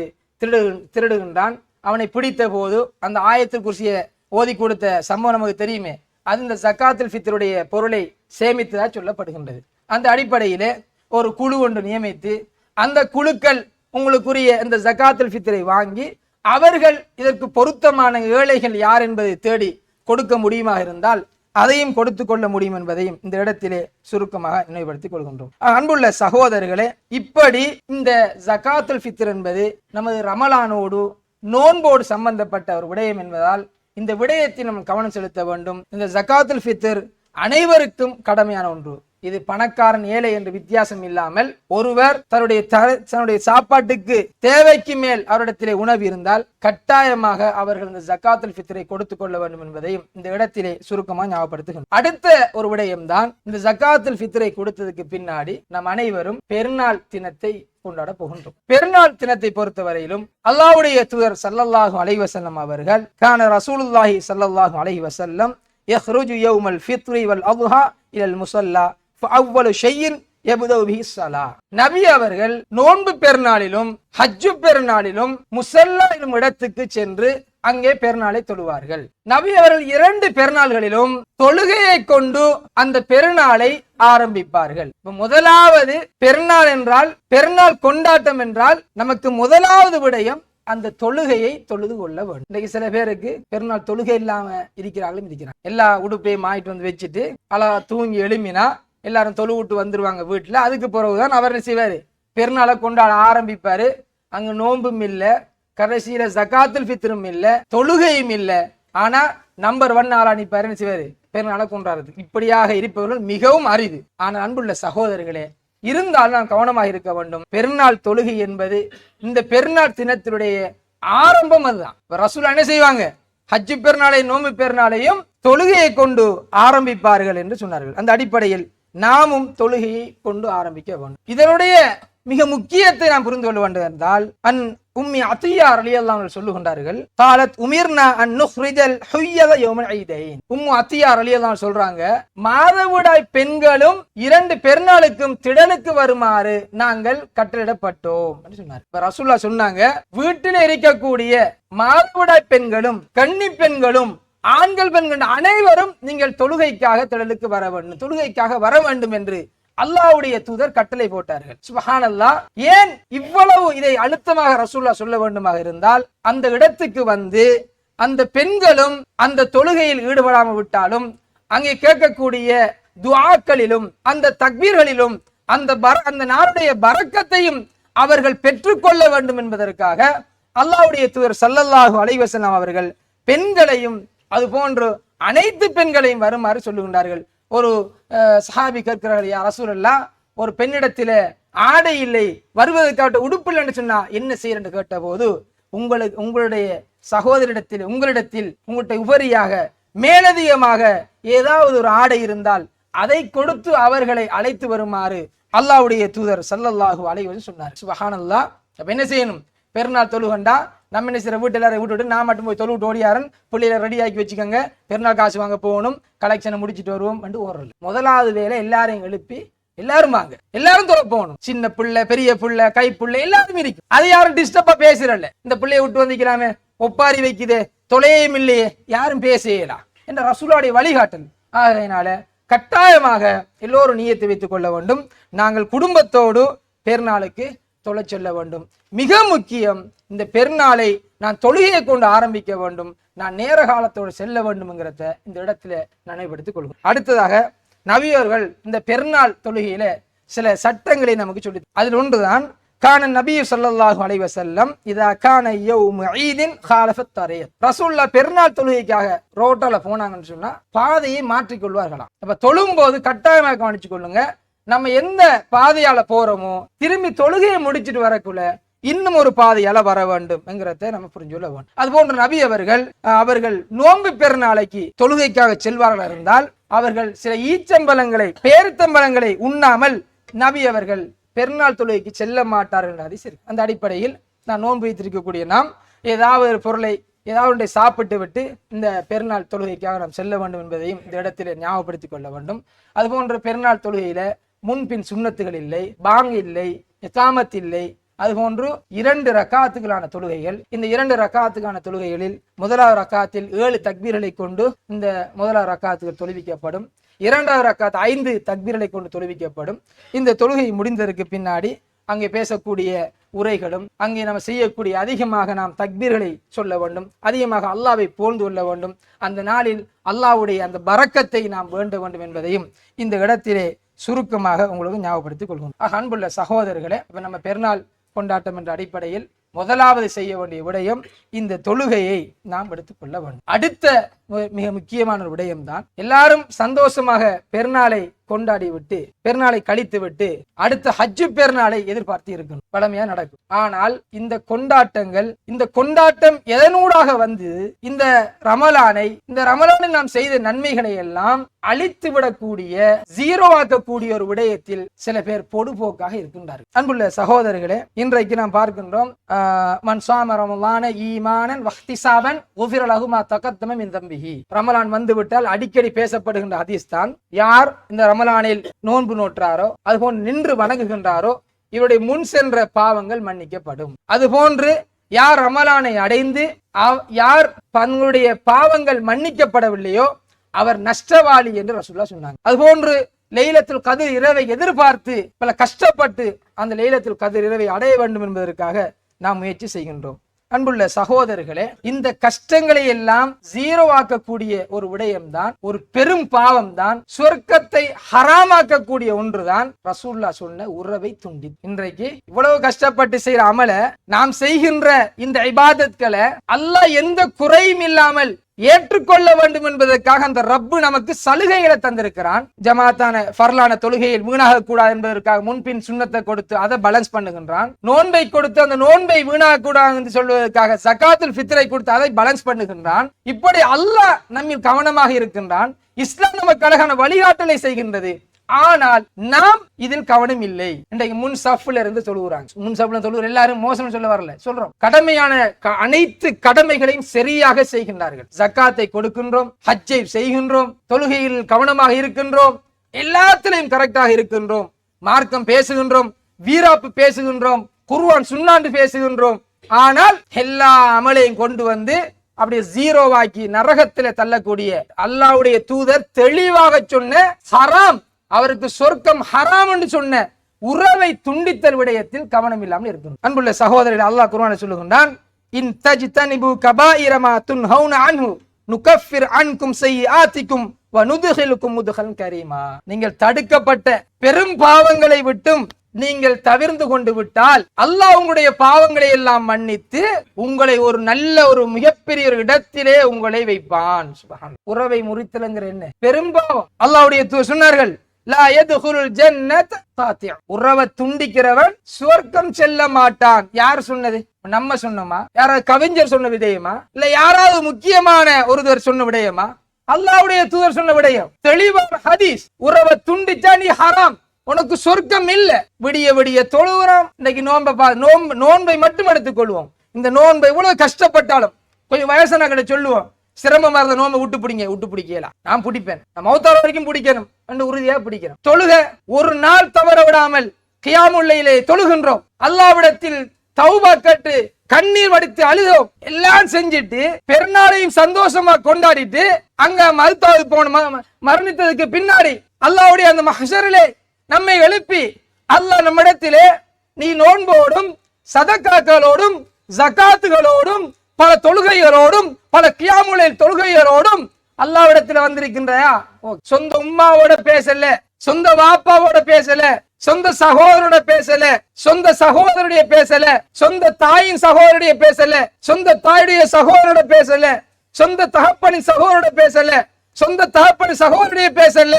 திருடுகின்றான். அவனை பிடித்த போது அந்த ஆயத்துல் குர்சியை ஓதி கொடுத்த சம்பவம் நமக்கு தெரியுமே. அது இந்த ஜகாத்துல் ஃபித்ருடைய பொருளை சேமித்ததா சொல்லப்படுகின்றது. அந்த அடிப்படையிலே ஒரு குழு ஒன்று நியமித்து அந்த குழுக்கள் உங்களுக்குரிய இந்த ஜகாத்துல் ஃபித்ரை வாங்கி அவர்கள் இதற்கு பொருத்தமான ஏழைகள் யார் என்பதை தேடி கொடுக்க முடியுமாக இருந்தால் அதையும் கொடுத்து கொள்ள முடியும் என்பதையும் இந்த இடத்திலே சுருக்கமாக நினைவுபடுத்திக் கொள்கின்றோம். அன்புள்ள சகோதரர்களே, இப்படி இந்த ஜகாத்துல் ஃபித்ர் என்பது நமது ரமலானோடு நோன்போடு சம்பந்தப்பட்ட ஒரு விடயம் என்பதால் இந்த விடயத்தை நாம் கவனம் செலுத்த வேண்டும். இந்த ஜகாத்துல் ஃபித்ர் அனைவருக்கும் கடமையான ஒன்று. இது பணக்காரன் ஏழை என்று வித்தியாசம் இல்லாமல் ஒருவர் தன்னுடைய சாப்பாட்டுக்கு தேவைக்கு மேல் அவரிடத்திலே உணவு இருந்தால் கட்டாயமாக அவர்கள் இந்த ஜகாத்துல் ஃபித்ரை கொடுத்துக் கொள்ள வேண்டும் என்பதையும் இந்த இடத்திலே சுருக்கமாக ஞாபகப்படுத்துகிறோம். அடுத்த ஒரு விடயம்தான், இந்த ஜகாத்துல் ஃபித்ரை கொடுத்ததுக்கு பின்னாடி நம் அனைவரும் பெருநாள் தினத்தை கொண்டாட போகின்றோம். பெருநாள் தினத்தை பொறுத்தவரையிலும் அல்லாஹ்வுடைய தூதர் ஸல்லல்லாஹு அலைஹி வஸல்லம் அவர்கள் கான ரசூலுல்லாஹி ஸல்லல்லாஹு அலைஹி வஸல்லம் யஹ்ருஜு யௌமல் ஃபித்ரி வல் அத்ஹா இலல் முஸல்லா ஃபஅவ்வலு ஷைஇன் யப்தஉ பிஹி ஸலாஹ். நபி அவர்கள் நோன்பு பெருநாளிலும் ஹஜ்ஜு பெருநாளிலும் முஸல்லா எனும் இடத்துக்கு சென்று அங்கே பெருநாளை தொழுவார்கள். நபி அவர்கள் 2 பெருநாள்களிலும் தொழுகையை கொண்டு அந்த பெருநாளை ஆரம்பிப்பார்கள். முதலாவது பெருநாள் என்றால், பெருநாள் கொண்டாட்டம் என்றால் நமக்கு முதலாவது விடயம் அந்த தொழுகையை தொழுது கொள்ள வேண்டும். இன்னைக்கு சில பேருக்கு பெருநாள் தொழுகை இல்லாம இருக்கிறாங்க. எல்லா உடுப்பையும் மாயிட்டு வந்து வச்சுட்டு அழகா தூங்கி எழுமினா எல்லாரும் தொழுவிட்டு வந்துருவாங்க வீட்டுல. அதுக்கு பிறகுதான் அவர் என்ன செய்வாரு, பெருநாளை கொண்டாட ஆரம்பிப்பாரு. அங்க நோன்பும் இல்ல, கடைசியில ஜகாத்துல் ஃபித்ரும் இல்ல, தொழுகையும் இல்ல. ஆனா நம்பர் 1 ஆளா நிப்பாரு என்ன செய்வாரு, பெருநாளை கொண்டாடுறது. இப்படியாக இருப்பவர்கள் மிகவும் அரிது. ஆனால் அன்புள்ள சகோதரர்களே, இருந்தால் நாம் கவனமாக இருக்க வேண்டும். பெருநாள் தொழுகை என்பது இந்த பெருநாள் தினத்தினுடைய ஆரம்பம். அதுதான் ரசூல் என்ன செய்வாங்க, ஹஜ்ஜு பெருநாளை நோன்பு பெருநாளையும் தொழுகையை கொண்டு ஆரம்பிப்பார்கள் என்று சொன்னார்கள். அந்த அடிப்படையில் நாமும் தொழுகையை கொண்டு ஆரம்பிக்க வேண்டும். இதனுடைய மிக முக்கியத்தை நாம் புரிந்து கொள்ள வேண்டும் என்றால், அன் உம்மி அத்தியா ரலியல்லாஹு அன்ஹா சொல்லுகின்றார்கள், காலத் உமிர்னா அன் நுஹ்ரிஜல் ஹுய்யத யௌமல் ஈதைன். உம்மு அத்தியா ரலியல்லாஹு அன்ஹா சொல்றாங்க, மாதவிடாய் பெண்களும் 2 பெருநாளுக்கும் திடலுக்கு வருமாறு நாங்கள் கட்டளிடப்பட்டோம் என்று சொன்னார். இப்ப ரசூலுல்லாஹ் சொன்னாங்க, வீட்டில் இருக்கக்கூடிய மாதவிடாய் பெண்களும் கன்னி பெண்களும் ஆண்கள் பெண்கள் அனைவரும் நீங்கள் தொழுகைக்காக திடலுக்கு வர வேண்டும், தொழுகைக்காக வர வேண்டும் என்று அல்லாஹ்வுடைய தூதர் கட்டளை போட்டார்கள். சுப்ஹானல்லாஹ். ஏன் இவ்வளவு இதை அழுத்தமாக ரசூலுல்லாஹ் சொல்ல வேண்டுமாக இருந்தால், அந்த இடத்துக்கு வந்து அந்த பெண்களும் அந்த தொழுகையில் ஈடுபடாமல் விட்டாலும் அங்கே கேட்கக்கூடிய துஆக்களிலும் அந்த தக்பீர்களிலும் அந்த நாளுடைய பரக்கத்தையும் அவர்கள் பெற்றுக்கொள்ள வேண்டும் என்பதற்காக அல்லாஹ்வுடைய தூதர் ஸல்லல்லாஹு அலைஹி வஸல்லம் அவர்கள் பெண்களையும் அது போன்று அனைத்து பெண்களையும் வருமாறு சொல்லுகின்றார்கள். ஒரு சஹாபி கேட்கிறார்கள், யா ரசூலல்லாஹ், ஒரு பெண்ணிடத்தில ஆடை இல்லை, வருவதற்காக உடுப்பு இல்லைன்னு சொன்னா என்ன செய்யறன்னு கேட்ட போது, உங்களுடைய சகோதரிடத்தில் உங்கள்கிட்ட உபரியாக மேலதிகமாக ஏதாவது ஒரு ஆடை இருந்தால் அதை கொடுத்து அவர்களை அழைத்து வருமாறு அல்லாஹ்வுடைய தூதர் ஸல்லல்லாஹு அலைஹி வஸல்லம் சொன்னார். சுப்ஹானல்லாஹ். அப்ப என்ன செய்யணும்? பெருநாள் தொழுகண்டா நம்ம என்ன செய்யற, வீட்டு எல்லாரும் விட்டுட்டு நான் மட்டும் போய் தொழுவிட்டு ஓடியாரன், பிள்ளைகளை ரெடி ஆக்கி வச்சுக்கோங்க, பெருநாள் காசு வாங்க போகணும், கலெக்ஷனை முடிச்சுட்டு வருவோம் என்று ஓடுறது. முதலாவது வேலை எல்லாரையும் எழுப்பி எல்லாரும் வாங்க, எல்லாரும் தொலை போகணும். சின்ன பிள்ளை, பெரிய பிள்ளை, கை பிள்ளை எல்லாரும் இருக்கும். அது யாரும் டிஸ்டர்பா பேசுறல்ல, இந்த பிள்ளைய விட்டு வந்துக்கலாமே, ஒப்பாரி வைக்குதே, தொலையும் இல்லையே, யாரும் பேசலாம் என்ற ரசூலுடைய வழிகாட்டல். ஆகையினால கட்டாயமாக எல்லோரும் நியத்து வைத்துக் கொள்ள வேண்டும். நாங்கள் குடும்பத்தோடு பெருநாளுக்கு தொலை செல்ல வேண்டும். மிக முக்கியம், இந்த பெருநாளை நான் தொழுகையை கொண்டு ஆரம்பிக்க வேண்டும், நான் நேர காலத்தோடு செல்ல வேண்டும்ங்கிறத இந்த இடத்துல நினைவுபடுத்திக் கொள்வோம். அடுத்ததாக நபியவர்கள் இந்த பெருநாள் தொழுகையில சில சட்டங்களை நமக்கு சொல்லி, அதில் ஒன்றுதான் கான நபி ஸல்லல்லாஹு அலைஹி வஸல்லம் இதா கான யௌமு ஈதின் காலஃபத் தரீக். ரசூலுல்லாஹ் பெருநாள் தொழுகைக்காக ரோட்டால போனாங்கன்னு சொன்னா பாதையை மாற்றிக் கொள்வார்களாம். அப்ப தொழும்போது கட்டாயமாக கவனிச்சு கொள்ளுங்க, நம்ம எந்த பாதையால போறோமோ திரும்பி தொழுகையை முடிச்சுட்டு வரக்குள்ள இன்னும் ஒரு பாதையால வர வேண்டும் என்கிறத நம்ம புரிஞ்சு கொள்ள வேண்டும். அது போன்ற நபி அவர்கள் நோன்பு பெருநாளைக்கு தொழுகைக்காக செல்வார்கள் இருந்தால் அவர்கள் சில ஈச்சம்பழங்களை, பேரித்தம்பழங்களை உண்ணாமல் நபி அவர்கள் பெருநாள் தொழுகைக்கு செல்ல மாட்டார்கள். அந்த அடிப்படையில் நான் நோன்பு வைத்திருக்கக்கூடிய நாம் ஏதாவது ஒரு பொருளை ஏதாவது சாப்பிட்டு விட்டு இந்த பெருநாள் தொழுகைக்காக நாம் செல்ல வேண்டும் என்பதையும் இந்த இடத்திலே ஞாபகப்படுத்திக் கொள்ள வேண்டும். அதுபோன்ற பெருநாள் தொழுகையில முன்பின் சுன்னத்துகள் இல்லை, பாங் இல்லை, இகாமத் இல்லை. அதுபோன்று 2 ரக்காத்துகளான தொழுகைகள். இந்த 2 ரக்காத்துக்கான தொழுகைகளில் முதலாவது ரக்காத்தில் 7 தக்பீர்களை கொண்டு இந்த முதலாவது ரக்காத்துகள் தொழுவிக்கப்படும். 2வது ரக்காத் 5 தக்பீர்களை கொண்டு தொழுவிக்கப்படும். இந்த தொழுகை முடிந்ததற்கு பின்னாடி அங்கே பேசக்கூடிய உரைகளும், அங்கே நம்ம செய்யக்கூடிய அதிகமாக நாம் தக்பீர்களை சொல்ல வேண்டும், அதிகமாக அல்லாஹ்வை புகழ்ந்து கொள்ள வேண்டும், அந்த நாளில் அல்லாஹ்வுடைய அந்த பரக்கத்தை நாம் வேண்ட வேண்டும் என்பதையும் இந்த இடத்திலே சுருக்கமாக உங்களுக்கு ஞாபகப்படுத்திக் கொள்வோம். அன்புள்ள சகோதரர்களே, இப்ப நம்ம பெருநாள் கொண்டாட்டம் என்ற அடிப்படையில் முதலாவது செய்ய வேண்டிய விடயம் இந்த தொழுகையை நாம் எடுத்துக்கொள்ள வேண்டும். அடுத்த மிக முக்கியமான ஒரு விடயம்தான், எல்லாரும் சந்தோஷமாக பெருநாளை கொண்டாடி விட்டு பெருநாளை கழித்து விட்டு அடுத்த ஹஜ்ஜு பெருநாளை எதிர்பார்த்து இருக்கணும். பழமையா நடக்கும். ஆனால் இந்த கொண்டாட்டம் எதனூடாக வந்து இந்த ரமலானில் நாம் செய்த நன்மைகளை எல்லாம் அழித்து விடக்கூடிய, ஜீரோ ஆக்கக்கூடிய ஒரு விடயத்தில் சில பேர் பொடுபோக்காக இருக்கின்றார்கள். அன்புள்ள சகோதரர்களே, இன்றைக்கு நாம் பார்க்கின்றோம், மன் ஸாம ரமலான ஈமானன் வஹ்திஸாபன் குஃபிர லஹு மா தகத்தம மின் தம்பிஹி. ரமலான் வந்துவிட்டால் அடிக்கடி பேசப்படுகின்ற ஹதீஸ் தான், யார் இந்த ரமலானில் நோன்பு நோற்றாரோ, அதுபோன்று நின்று வணங்குகின்றாரோ, இவருடைய முன் சென்ற பாவங்கள் மன்னிக்கப்படும். அதுபோன்று யார் ரமலானை அடைந்து யார் தங்களுடைய பாவங்கள் மன்னிக்கப்படவில்லையோ அவர் நஷ்டவாளி என்று ரசூலுல்லாஹ் சொன்னாங்க. அதுபோன்று லைலத்துல் கத்ர் இரவை எதிர்பார்த்து பல கஷ்டப்பட்டு அந்த லைலத்துல் கத்ர் இரவை அடைய வேண்டும் என்பதற்காக நாம் முயற்சி செய்கின்றோம். அன்புள்ள சகோதரர்களே, இந்த கஷ்டங்களை எல்லாம் ஜீரோ ஆக்கக்கூடிய ஒரு விடயம்தான், ஒரு பெரும் பாவம் தான், சொர்க்கத்தை ஹராமாக்கக்கூடிய ஒன்றுதான் ரசூலுல்லாஹ் சொன்ன உறவை துண்டி. இன்றைக்கு இவ்வளவு கஷ்டப்பட்டு செய்யற அமல, நாம் செய்கின்ற இந்த இபாதத்களை அல்லாஹ் எந்த குறையும் இல்லாமல் ஏற்றுக்கொள்ள வேண்டும் என்பதற்காக அந்த ரப்பு நமக்கு சலுகைகளை தந்திருக்கிறான். ஜமாத்தான ஃபர்லான தொழுகையில் வீணாக கூடாது என்பதற்காக முன்பின் சுன்னத்தை கொடுத்து அதை பேலன்ஸ் பண்ணுகின்றான். நோன்பை கொடுத்து அந்த நோன்பை வீணாக கூடாது என்று சொல்வதற்காக ஜகாத்துல் ஃபித்ரை கொடுத்து அதை பேலன்ஸ் பண்ணுகின்றான். இப்படி அல்லாஹ் நம்மில் கவனமாக இருக்கின்றான். இஸ்லாம் நமக்கு அழகான வழிகாட்டலை செய்கின்றது. ஆனால் நாம் இதில் கவனம் இல்லை. இன்றைக்கு முன் சஃப்ல இருந்து தொழுகிறாங்க. முன் சஃப்ல தொழுகிற எல்லாரும் மோசம் சொல்ல வரல, சொல்றோம். கடமையான அனைத்து கடமைகளையும் சரியாக செய்கின்றார்கள். ஜக்காத்தை கொடுக்கின்றோம், ஹஜ்ஜை செய்கின்றோம், தொழுகையில் கவனமாக இருக்கின்றோம், எல்லாத்திலையும் கரெக்டாக இருக்கின்றோம், மார்க்கம் பேசுகின்றோம், வீராப்பு பேசுகின்றோம், குர்ஆன் சுன்னாண்டு பேசுகின்றோம். ஆனால் எல்லா அமலையும் கொண்டு வந்து அப்படியே ஜீரோவாக்கி நரகத்தில தள்ளக்கூடிய அல்லாஹ்வுடைய தூதர் தெளிவாக சொன்ன ஹராம், அவருக்கு சொர்க்கம் ஹராம் என்று சொன்ன உறவை துண்டித்தல் விடயத்தில் கவனம் இல்லாமல் இருக்கணும். அன்புள்ள சகோதரர்கள், அல்லாஹ் குர்ஆனில் சொல்லுகின்றான், இன் தஜ்தனிபு கபாயிர மா துன்ஹவுன அன்ஹு நுகஃபிர் அன்கும் ஸய்யிஆத்திக்கும் வ நுத்ஹிலுக்கும் முத்ஹலன் கரீமா. நீங்கள் தடுக்கப்பட்ட பெரும் பாவங்களை விட்டும் நீங்கள் தவிர்ந்து கொண்டு விட்டால் அல்லாஹ் உங்களுடைய பாவங்களை எல்லாம் மன்னித்து உங்களை ஒரு நல்ல ஒரு மிகப்பெரிய ஒரு இடத்திலே உங்களை வைப்பான். சுப்ஹான். உறவை முறித்தல்ங்கிற என்ன பெரும்பாவம். அல்லாஹ்வுடைய தூதர் சொன்னார்கள், லா யதுகுலுல் ஜன்னத் காத்தி'. உறவை துண்டிக்கிறவன் சுவர்க்கம் செல்ல மாட்டான். யார் சொன்னது? நம்ம சொன்னோமா? யாராவது கவிஞர் சொன்ன விடயமா? இல்ல யாராவது முக்கியமான ஒருவர் சொன்ன விடயமா? அல்லாஹ்வுடைய தூதர் சொன்ன விடயம் தெளிவான ஹதீஸ். உறவை துண்டிச்சா நீ ஹராம், உனக்கு சொர்க்கம் இல்ல. விடிய விடிய தொழுகிறோம். இன்னைக்கு நோன்பை மட்டும் எடுத்துக் கொள்வோம். இந்த நோன்பை இவ்வளவு கஷ்டப்பட்டாலும் கொஞ்சம் வயசான சொல்லுவோம், சிரமமா இருந்த நோம்பை விட்டு பிடிக்கலாம். நான் பிடிப்பேன், நான் மௌத்தார வரைக்கும் பிடிக்கணும் என்று உறுதியா பிடிக்கிறோம். தொழுக ஒரு நாள் தவற விடாமல் கியாமுல் லைலே தொழுகின்றோம். அல்லாஹ்விடத்தில் தௌபா கேட்டு கண்ணீர் வடித்து அழுதோம். எல்லாம் செஞ்சுட்டு பெருநாளையும் சந்தோஷமா கொண்டாடிட்டு அங்க மருத்துவ போன மரணித்ததுக்கு பின்னாடி அல்லாஹ்வுடைய அந்த மஹ்ஷரிலே நம்மை எழுப்பி அல்லாஹ் நம்மிடத்திலே நீ நோன்போடும் சதக்காக்களோடும் ஜகாத்துகளோடும் பல தொழுகைகளோடும் பல கியாமுல் லைல் தொழுகைகளோடும் அல்லாஹ்விடத்தில் வந்திருக்கின்றயா? சொந்த உம்மாவோட பேசல, சொந்த வாப்பாவோட பேசல, சொந்த சகோதரோட பேசல, சொந்த சகோதரனுடைய பேசல, சொந்த தாயின் சகோதரனுடைய பேசல, சொந்த தாயுடைய சகோதரோட பேசல, சொந்த தகப்பனின் சகோதரோட பேசல, சொந்த தகப்பனின் சகோதரனுடைய பேசல,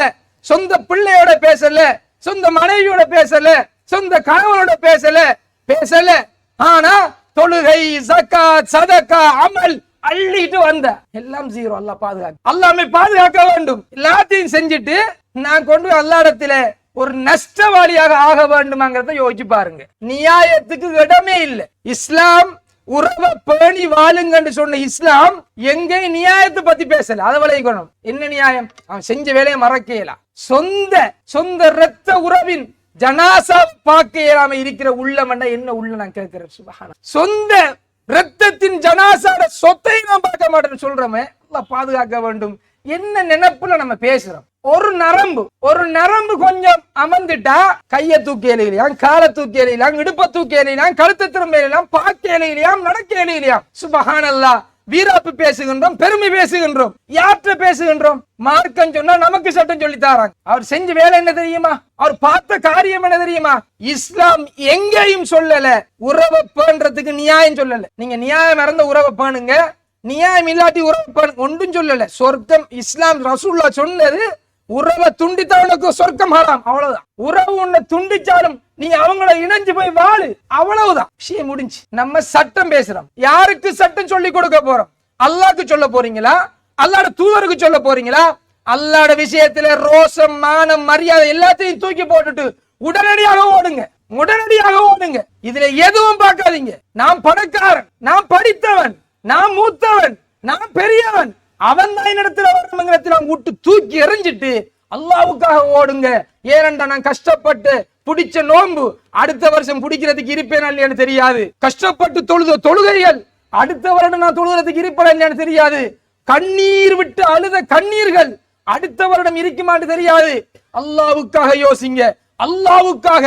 சொந்த பிள்ளையோட பேசல, சொந்த மனைவியோட பேசல, சொந்த கணவனோட பேசல. ஆனா தொழுகை, ஜகாத், சதகா, அமல் அள்ளிட்டு வந்த எல்லாம் ஜீரோ. அல்லாஹ் பாதுகாக்க, அல்லாஹ்வை பாதுகாக்க வேண்டும். எல்லாத்தையும் செஞ்சுட்டு நான் கொண்டு அல்லாஹ்விடத்தில ஒரு நஷ்டவாளியாக ஆக வேண்டுமாங்கிறத யோசிச்சு பாருங்க. நியாயத்துக்கு இடமே இல்லை. இஸ்லாம் உறவை பேணி வாழுங்கன்னு சொன்ன இஸ்லாம் எங்கே நியாயத்தை பத்தி பேசல. அதை விளைவிக்கணும். என்ன நியாயம்? அவன் செஞ்ச வேலையை மறக்கலாம். சொந்த இரத்த உறவின் ஜனாசா பார்க்க இயலாம இருக்கிற உள்ளம் என்ன உள்ள நான் கேட்கிறேன். சுப்ஹான். சொந்த இரத்தத்தின் ஜனாசாட சொத்தை நான் பார்க்க மாட்டேன்னு சொல்றோமே, அல்லாஹ் பாதுகாக்க வேண்டும். என்ன நினைப்புல நம்ம பேசுறோம்? ஒரு நரம்பு கொஞ்சம் அமர்ந்துட்டா கைய தூக்கி எறியலாம், காலை தூக்கி எறியலாம், இடுப்பை தூக்கி எறியலாம், கழுத்தை திரும்ப எறியலாம், பார்க்க எறியலாம், நடக்க எறியலாம். சுப்ஹானல்லாஹ். வீராப்பு பேசுகின்றோம், பெருமை பேசுகின்றோம். யார்கிட்ட பேசுகின்றோம்? மார்க்கம் சொன்னா நமக்கு சட்டம் சொல்லி தாராங்க. அவர் செஞ்ச வேலை என்ன தெரியுமா? அவர் பார்த்த காரியம் என்ன தெரியுமா? இஸ்லாம் எங்கேயும் சொல்லல உறவை பேணுறதுக்கு நியாயம் சொல்லல. நீங்க நியாயம் இறந்த உறவை பேணுங்க, நியாயம் இல்லாட்டி உறவு பேணுங்க, ஒன்றும் சொல்லல. சொர்க்கம் இஸ்லாம் ரசூலுல்லாஹ் சொன்னது உறவை துண்டித்தவனுக்கு சொர்க்கம் ஹராம், அவ்வளவுதான். உறவு உன்னை துண்டிச்சாலும் நீ அவங்கள இணைஞ்சு போய் வாழு, அவ்வளவுதான். விஷயம் முடிஞ்சு. நம்ம சட்டம் பேசுறோம். யாருக்கு சட்டம் சொல்லி கொடுக்க போறோம்? அல்லாஹ்க்கு சொல்ல போறீங்களா? அல்லாஹ்வுடைய தூதருக்கு சொல்ல போறீங்களா? அல்லாஹ்வுடைய விஷயத்துல ரோசம், மானம், மரியாதை எல்லாத்தையும் தூக்கி போட்டுட்டு உடனடியாக ஓடுங்க. இதுல எதுவும் பார்க்காதீங்க. நான் பணக்காரன், நான் படித்தவன், நான் மூத்தவன், நான் பெரியவன், அவன் தான் என்னிடத்துல வரணுங்கிறத விட்டு தூக்கி எறிஞ்சிட்டு அல்லாஹ்வுக்காக ஓடுங்க. ஏனென்றா நான் கஷ்டப்பட்டு பிடிச்ச நோன்பு அடுத்த வருஷம் பிடிக்கிறதுக்கு இருப்பேனா இல்லையான்னு தெரியாது. கஷ்டப்பட்டு தொழுகைகள் அடுத்த வருடம் நான் தொழுகிறதுக்கு இருப்பேனா இல்லையான்னு தெரியாது. கண்ணீர் விட்டு அழுத கண்ணீர்கள் அடுத்த வருடம் இருக்குமான்னு தெரியாது. அல்லாஹ்வுக்காக யோசிங்க, அல்லாஹ்வுக்காக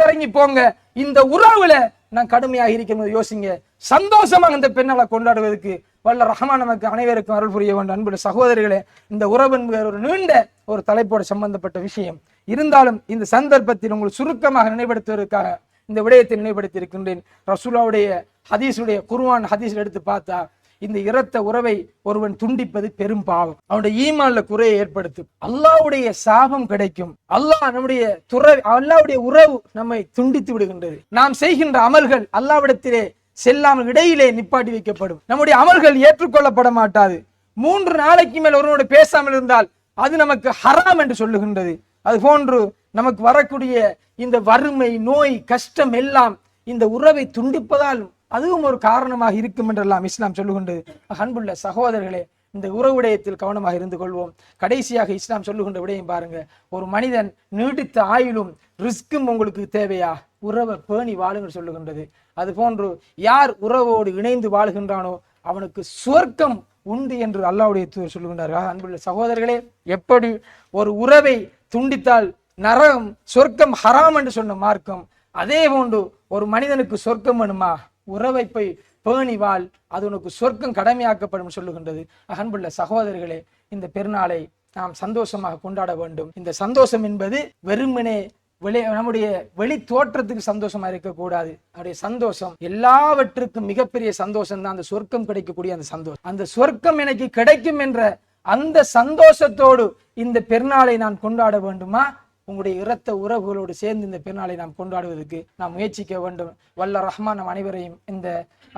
இறங்கி போங்க. இந்த உறவுல நான் கடுமையாக இருக்கிறது யோசிங்க. சந்தோஷமாக இந்த பெண்ணால கொண்டாடுவதற்கு வல்ல ரஹ்மான் நமக்கு அனைவருக்கும் அருள் புரிய வேண்டும். அன்புள்ள சகோதரிகளே, இந்த உறவு ஒரு நீண்ட ஒரு தலைப்போடு சம்பந்தப்பட்ட விஷயம் இருந்தாலும் இந்த சந்தர்ப்பத்தில் உங்களுக்கு சுருக்கமாக நினைவுபடுத்துவதற்காக இந்த விடயத்தை நினைவுபடுத்தி இருக்கின்றேன். ரசூலுல்லாஹ்வுடைய ஹதீஸுடைய குர்ஆன் ஹதீஸ் எடுத்து பார்த்தா இந்த இரத்த உறவை ஒருவன் துண்டிப்பது பெரும் பாவம், அவனுடைய ஈமான்ல குறையை ஏற்படுத்தும், அல்லாஹ்வுடைய சாபம் கிடைக்கும். அல்லாஹ்வுடைய உறவு நம்மை துண்டித்து விடுகின்றது. நாம் செய்கின்ற அமல்கள் அல்லாஹ்விடத்திலே செல்லாமல் இடையிலே நிப்பாட்டி வைக்கப்படும். நம்முடைய அமல்கள் ஏற்றுக்கொள்ளப்பட மாட்டாது. 3 நாளைக்கு மேல் ஒருவனோடு பேசாமல் இருந்தால் அது நமக்கு ஹராம் என்று சொல்லுகின்றது. அது போன்று நமக்கு வரக்கூடிய இந்த வறுமை, நோய், கஷ்டம் எல்லாம் இந்த உறவை துண்டிப்பதால் அதுவும் ஒரு காரணமாக இருக்கும் என்றெல்லாம் இஸ்லாம் சொல்லுகின்றது. அன்புள்ள சகோதரர்களே, இந்த உறவு விடயத்தில் கவனமாக இருந்து கொள்வோம். கடைசியாக இஸ்லாம் சொல்லுகின்ற விடயம் பாருங்க. ஒரு மனிதன் நீடித்த ஆயுளும் ரிஸ்க்கும் உங்களுக்கு தேவையா? உறவை பேணி வாழுங்க சொல்லுகின்றது. அது போன்று யார் உறவோடு இணைந்து வாழ்கின்றானோ அவனுக்கு சுவர்க்கம் உண்டு என்று அல்லாஹ்வுடைய தூதர் சொல்லுகின்றார்கள். அன்புள்ள சகோதரர்களே, எப்படி ஒரு உறவை துண்டித்தால் நரகம் சொர்க்கம் ஹராம் என்று சொன்ன மார்க்கம், அதே போன்று ஒரு மனிதனுக்கு சொர்க்கம் வேணுமா? உறவை போய் பேணி வாழ், அது உனக்கு சொர்க்கம் கடமையாக்கப்படும் சொல்லுகின்றது. அன்புள்ள சகோதரர்களே, இந்த பெருநாளை நாம் சந்தோஷமாக கொண்டாட வேண்டும். இந்த சந்தோஷம் என்பது வெறுமனே நம்முடைய வெளி தோற்றத்துக்கு சந்தோஷமா இருக்கக்கூடாது. நம்முடைய சந்தோஷம் எல்லாவற்றுக்கும் மிகப்பெரிய சந்தோஷம் தான் அந்த சொர்க்கம் கிடைக்கக்கூடிய அந்த சந்தோஷம். அந்த சொர்க்கம் எனக்கு கிடைக்கும் என்ற அந்த சந்தோஷத்தோடு இந்த பெருநாளை நான் கொண்டாட வேண்டுமா? உங்களுடைய இரத்த உறவுகளோடு சேர்ந்து இந்த பெருநாளை நாம் கொண்டாடுவதற்கு நாம் முயற்சிக்க வேண்டும். வல்ல ரஹ்மான் நம் அனைவரையும் இந்த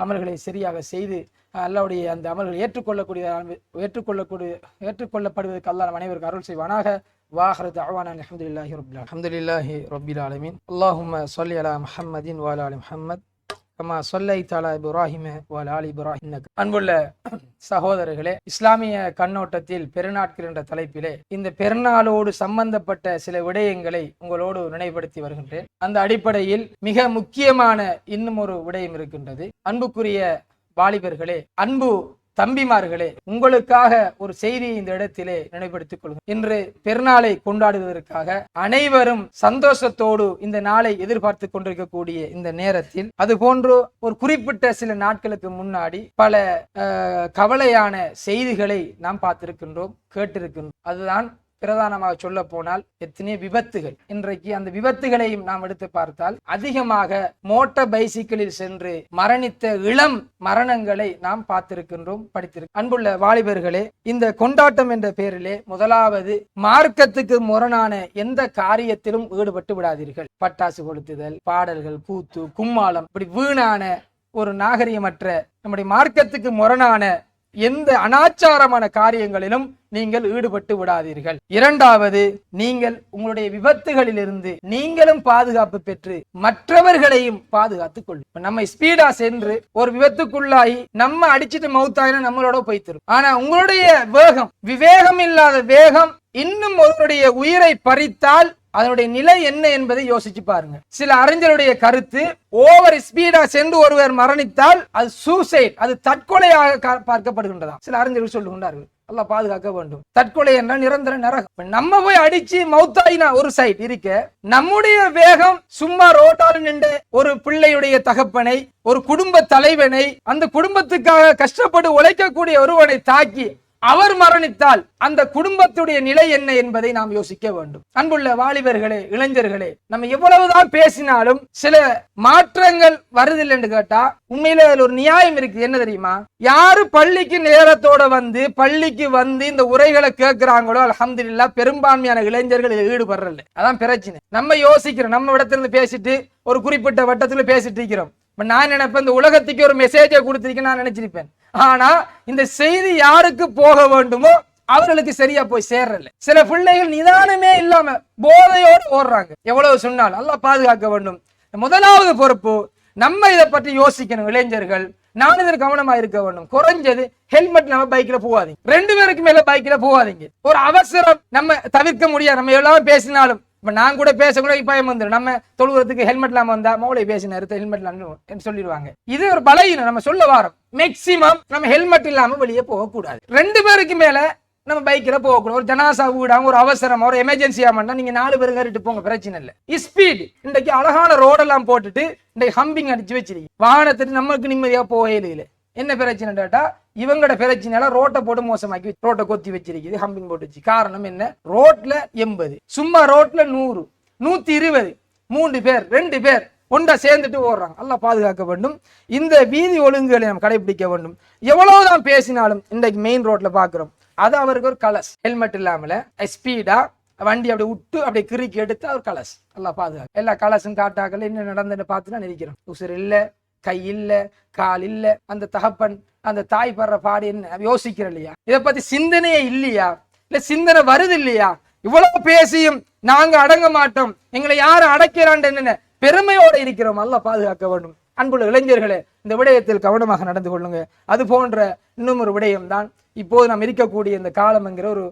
அமல்களை சரியாக செய்து அல்லாஹ்வுடைய அந்த அமல்களை ஏற்றுக்கொள்ளப்படுவதற்கு அல்லாஹ் நம் அனைவருக்கு அருள் செய்வானாக. வாஹிரு தஅவானா அல்ஹம்துலில்லாஹி ரப்பில் ஆலமீன். அல்லாஹும்ம ஸல்லி அலா முஹம்மதின் வ அலா ஆலி முஹம்மத் கமா ஸல்லைத அலா இப்ராஹிம வ அலா ஆலி இப்ராஹிம். அன்புள்ள சகோதரர்களே, இஸ்லாமிய கண்ணோட்டத்தில் பெருநாட்கள் என்ற தலைப்பிலே இந்த பெருநாளோடு சம்பந்தப்பட்ட சில விடயங்களை உங்களோடு நினைவுபடுத்தி வருகின்றேன். அந்த அடிப்படையில் மிக முக்கியமான இன்னும் ஒரு விடயம் இருக்கின்றது. அன்புக்குரிய வாலிபர்களே, அன்பு தம்பிமார்களே, உங்களுக்காக ஒரு செய்தியை இந்த இடத்திலே நினைவுபடுத்திக் கொள்ளுங்கள். இன்று பெருநாளை கொண்டாடுவதற்காக அனைவரும் சந்தோஷத்தோடு இந்த நாளை எதிர்பார்த்து கொண்டிருக்கக்கூடிய இந்த நேரத்தில் அதுபோன்று ஒரு குறிப்பிட்ட சில நாட்களுக்கு முன்னாடி பல கவலையான செய்திகளை நாம் பார்த்திருக்கின்றோம், கேட்டிருக்கின்றோம். அதுதான் பிரதானமாக சொல்ல போனால் எத்தனை விபத்துகள். இன்றைக்கு அந்த விபத்துகளையும் நாம் எடுத்து பார்த்தால் அதிகமாக மோட்டார் பைசிக்கிளில் சென்று மரணித்த இளம் மரணங்களை நாம் பார்த்திருக்கின்றோம், படித்திருக்கிறோம். அன்புள்ள வாலிபர்களே, இந்த கொண்டாட்டம் என்ற பெயரிலே முதலாவது மார்க்கத்துக்கு முரணான எந்த காரியத்திலும் ஈடுபட்டு விடாதீர்கள். பட்டாசு கொளுத்துதல், பாடல்கள், கூத்து, கும்மாளம், இப்படி வீணான ஒரு நாகரிகமற்ற நம்முடைய மார்க்கத்துக்கு முரணான எந்த அனாச்சாரமான காரியங்களிலும் நீங்கள் ஈடுபட்டு விடாதீர்கள். இரண்டாவது, நீங்கள் உங்களுடைய விபத்துகளிலிருந்து நீங்களும் பாதுகாப்பு பெற்று மற்றவர்களையும் பாதுகாத்துக் கொள்ளும். நம்ம ஸ்பீடா சென்று ஒரு விபத்துக்குள்ளாகி நம்ம அடிச்சுட்டு மவுத்தாயினா நம்மளோட போய்த்திரும். ஆனா உங்களுடைய வேகம், விவேகம் இல்லாத வேகம் இன்னும் ஒருவருடைய உயிரை பறித்தால் அதனுடைய நிலை என்ன என்பதை யோசிச்சு பாருங்க. சில அறிஞருடைய கருத்து, ஓவர் ஸ்பீடா சென்று ஒருவர் மரணித்தால் அது சூசைட், அது தற்கொலையாக பார்க்கப்படுகின்றதா சில அறிஞர்கள் சொல்லுகின்றார்கள். அல்லாஹ் பாதுகாக்க வேண்டும். தற்கொலை என்றால் நிரந்தர நரகம். நம்ம போய் அடிச்சு மௌத்தாயினா ஒரு சைட் இருக்க, நம்முடைய வேகம் சும்மா ரோட்டால் நின்ற ஒரு பிள்ளையுடைய தகப்பனை, ஒரு குடும்ப தலைவனை, அந்த குடும்பத்துக்காக கஷ்டப்பட்டு உழைக்கக்கூடிய ஒருவனை தாக்கி அவர் மரணித்தால் அந்த குடும்பத்துடைய நிலை என்ன என்பதை நாம் யோசிக்க வேண்டும். அன்புள்ள வாலிபர்களே, இளைஞர்களே, நம்ம எவ்வளவுதான் பேசினாலும் சில மாற்றங்கள் வருதில்லை என்று கேட்டா உண்மையில ஒரு நியாயம் இருக்கு. என்ன தெரியுமா? யாரு பள்ளிக்கு நேரத்தோட பள்ளிக்கு வந்து இந்த உரைகளை கேட்கிறாங்களோ அல்ஹம்துலில்லாஹ் பெரும்பான்மையான இளைஞர்கள் இதில் ஈடுபடுறல. அதான் பிரச்சனை. நம்ம யோசிக்கிறோம், நம்ம இடத்துல பேசிட்டு ஒரு குறிப்பிட்ட வட்டத்துல பேசிட்டு இருக்கிறோம். நான் நினைப்பேன் இந்த உலகத்துக்கு ஒரு மெசேஜை கொடுத்திருக்கேன் நான் நினைச்சிருப்பேன். ஆனா இந்த செய்தி யாருக்கு போக வேண்டுமோ அவர்களுக்கு சரியா போய் சேர்றல. சில பிள்ளைகள் நிதானமே இல்லாம போதையோடு ஓடுறாங்க. எவ்வளவு சொன்னால் அல்லாஹ் பாதுகாக்க வேண்டும். முதலாவது பொறுப்பு நம்ம இதை பற்றி யோசிக்கணும். இளைஞர்கள் நான் இதில் கவனமா இருக்க வேண்டும். குறைஞ்சது ஹெல்மெட் நம்ம பைக்ல போகாதீங்க. 2 பேருக்கு மேல பைக்ல போகாதீங்க. ஒரு அவசரம் நம்ம தவிர்க்க முடியாது. நம்ம எல்லாம் பேசினாலும் நான் கூட பேசக்கூட பயம் வந்துடும். நம்ம தொழுகிறதுக்கு ஹெல்மெட் இல்லாம வந்தா மௌலை பேசின ஹெல்மெட் சொல்லிடுவாங்க. இது ஒரு பலகீனம். நம்ம சொல்ல வாரம் மேக்சிமம் நம்ம ஹெல்மெட் இல்லாம வெளியே போகக்கூடாது. 2 பேருக்கு மேல நம்ம பைக்ல போகக்கூடாது. ஒரு ஜனாசா வீடாம, ஒரு அவசரம், ஒரு எமர்ஜென்சி ஆமாண்டா நீங்க 4 பேருக்கு ஏறிட்டு போங்க, பிரச்சனை இல்லை. ஸ்பீட் இன்றைக்கு அழகான ரோடெல்லாம் போட்டுட்டு இன்றைக்கு ஹம்பிங் அடிச்சு வச்சிருக்கீங்க. வாகனத்துக்கு நமக்கு நிம்மதியா போகல. இல்லை என்ன பிரச்சனை கேட்டா இவங்களோட பிரச்சனையால ரோட்டை போட்டு மோசமாக்கி ரோட்டை கொத்தி வச்சிருக்குது, ஹம்பிங் போட்டு வச்சு. காரணம் என்ன? ரோட்ல 80, சும்மா ரோட்ல 100, 120, 3 பேர் 2 பேர் ஒன்றா சேர்ந்துட்டு ஓடுறாங்க. அல்லாஹ் பாதுகாக்க வேண்டும். இந்த வீதி ஒழுங்குகளை நாம் கடைபிடிக்க வேண்டும். எவ்வளவுதான் பேசினாலும் இன்றைக்கு மெயின் ரோட்ல பாக்குறோம், அது அவருக்கு ஒரு கலஸ். ஹெல்மெட் இல்லாமல ஸ்பீடா வண்டி அப்படி விட்டு அப்படியே கிறுக்கி எடுத்து அவர் கலஸ். அல்லாஹ் பாதுகாக்க. எல்லா கலசும் காட்டாக்கல என்ன நடந்துன்னு பார்த்து நான் நினைக்கிறோம். உசுர் இல்ல, கை இல்ல, கால் இல்ல. அந்த தகப்பன் அந்த தாய் படுற பாடு என்ன யோசிக்கிற இல்லையா? இதை பத்தி சிந்தனையே இல்லையா? இல்ல சிந்தனை வருது இல்லையா? இவ்வளவு பேசியும் நாங்க அடங்க மாட்டோம், எங்களை யாரும் அடக்கிறான் என்ன பெருமையோடு இருக்கிறோம். அல்லாஹ் பாதுகாக்க வேண்டும். அன்புள்ள இளைஞர்களே, இந்த விடயத்தில் கவனமாக நடந்து கொள்ளுங்க. அது போன்ற இன்னும் ஒரு விடயம் தான் இப்போது நாம் இருக்கக்கூடிய இந்த காலம் என்கிற ஒரு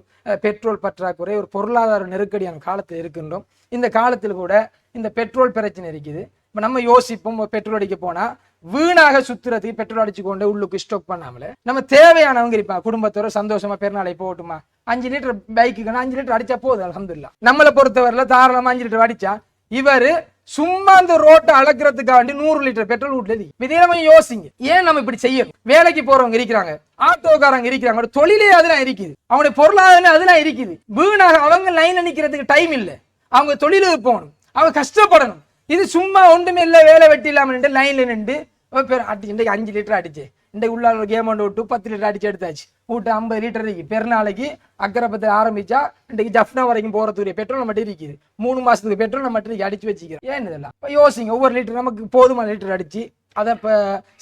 பெட்ரோல் பற்றாக்குறை, ஒரு பொருளாதார நெருக்கடியான காலத்தில் இருக்கின்றோம். இந்த காலத்தில் கூட இந்த பெட்ரோல் பிரச்சனை இருக்குது. இப்போ நம்ம யோசிப்போம், பெட்ரோல் அடிக்க போனா வீணாக சுத்துறதுக்கு பெட்ரோல் அடிச்சு கொண்டு உள்ளுக்கு ஸ்டாக் பண்ணாமல நம்ம தேவையானவங்க இருப்பாங்க. குடும்பத்தோட சந்தோஷமா பெருநாளை போகட்டுமா, 5 லிட்டர் பைக்குக்கு 5 லிட்டர் அடிச்சா போதும் அல்ஹம்துலில்லாஹ். நம்மளை பொறுத்தவரையில தாராளமா 5 லிட்டர் அடிச்சா, இவரு சும்மா அந்த ரோட்டை அளக்கிறதுக்காண்டி 100 லிட்டர் பெட்ரோல் விட்டுலது. இதே நம்ம யோசிங்க, ஏன் நம்ம இப்படி செய்யணும்? வேலைக்கு போறவங்க இருக்கிறாங்க, ஆட்டோக்காரங்க இருக்கிறாங்க, தொழிலே அதெல்லாம் இருக்குது, அவங்களுடைய பொருளாதாரம் அதெல்லாம் இருக்குது. வீணாக அவங்க லைன்ல நிக்கிறதுக்கு டைம் இல்லை, அவங்க தொழிலுக்கு போகணும். அவ கஷ்டப்படணும். இது சும்மா ஒன்றுமே இல்லை, வேலை வெட்டி இல்லாம நின்று லைன்ல நின்று அடிச்சு இன்றைக்கு 5 லிட்டர் அடிச்சு, இன்றைக்கு உள்ள ஒரு கேம் ஒன்று விட்டு 10 லிட்டர் அடிச்சு எடுத்தாச்சு. வீட்டு 50 லிட்டர் இருக்கு. பெருநாளைக்கு அக்கரப்பத்தில் ஆரம்பிச்சா இன்றைக்கு ஜப்னா வரைக்கும் போறதுடைய பெட்ரோல் மட்டும் இருக்குது. 3 மாசத்துக்கு பெட்ரோல் மட்டும் அடிச்சு வச்சுக்கிறோம். ஏன் இதெல்லாம் யோசிங்க. ஒவ்வொரு லிட்டர் நமக்கு போதுமான லிட்டர் அடிச்சு அதை இப்போ